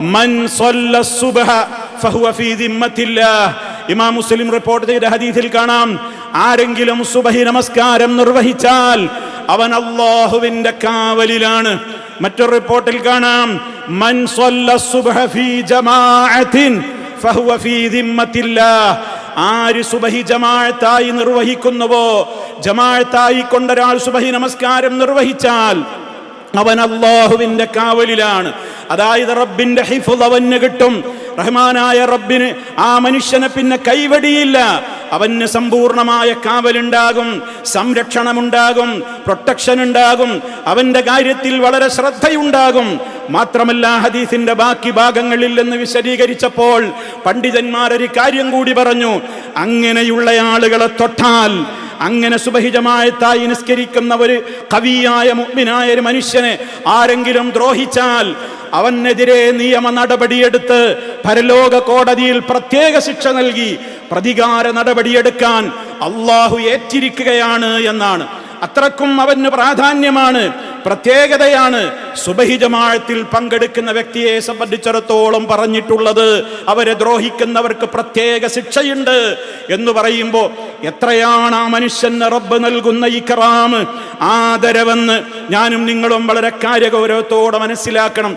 മൻ സ്വല്ല സുബ്ഹ ഫഹുവ ഫീ ദിമ്മത്തില്ലാഹ്. ഇമാം മുസ്ലിം റിപ്പോർട്ട് ചെയ്ത ഹദീസിൽ കാണാം, ആരെങ്കിലും സുബഹി നമസ്കാരം നിർവഹിച്ചാൽ അവൻ അല്ലാഹുവിന്റെ കാവലിലാണ്. മറ്റൊരു റിപ്പോർട്ടിൽ കാണാം, മൻ സ്വല്ല സുബ്ഹ ഫീ ജമാഅത്തിൻ ഫഹുവ ഫീ ദിമ്മത്തില്ലാഹ്. ആര് സുബഹി ജമാഅത്തായി നിർവഹിക്കുന്നുവോ, ജമാഅത്തായി കൊണ്ടൊരാൾ സുബഹി നമസ്കാരം നിർവഹിച്ചാൽ അവൻ അല്ലാഹുവിന്റെ കാവലിലാണ്. അതായത് റബ്ബിന്റെ ഹിഫ്ള് അവന് കിട്ടും. റഹ്മാനായ റബ്ബിന് ആ മനുഷ്യനെ പിന്നെ കൈവടിയില്ല. അവന് സമ്പൂർണമായ കാവലുണ്ടാകും, സംരക്ഷണമുണ്ടാകും, പ്രൊട്ടക്ഷൻ ഉണ്ടാകും. അവന്റെ കാര്യത്തിൽ വളരെ ശ്രദ്ധയുണ്ടാകും. മാത്രമല്ല, ഹദീസിന്റെ ബാക്കി ഭാഗങ്ങളിൽ നിന്ന് വിശദീകരിച്ചപ്പോൾ പണ്ഡിതന്മാരൊരു കാര്യം കൂടി പറഞ്ഞു. അങ്ങനെയുള്ള ആളുകളെ തൊട്ടാൽ, അങ്ങനെ സുബഹി ജമാഅത്തായി നിസ്കരിക്കുന്ന ഒരു ഖവിയായ മുഅ്മിനായ ഒരു മനുഷ്യനെ ആരെങ്കിലും ദ്രോഹിച്ചാൽ അവനെതിരെ നിയമ നടപടിയെടുത്ത് പരലോക കോടതിയിൽ പ്രത്യേക ശിക്ഷ നൽകി പ്രതികാര നടപടിയെടുക്കാൻ അല്ലാഹു ഏറ്റിരിക്കുകയാണ് എന്നാണ്. അത്രക്കും അവന് പ്രാധാന്യമാണ്, പ്രത്യേകതയാണ് സുബഹി ജമാഅത്തിൽ പങ്കെടുക്കുന്ന വ്യക്തിയെ സംബന്ധിച്ചിടത്തോളം പറഞ്ഞിട്ടുള്ളത്. അവരെ ദ്രോഹിക്കുന്നവർക്ക് പ്രത്യേക ശിക്ഷയുണ്ട് എന്ന് പറയുമ്പോൾ എത്രയാണ് ആ മനുഷ്യന് റബ്ബ് നൽകുന്ന ഇക്റാം, ആദരവെന്ന് ഞാനും നിങ്ങളും വളരെ കാര്യഗൗരവത്തോടെ മനസ്സിലാക്കണം.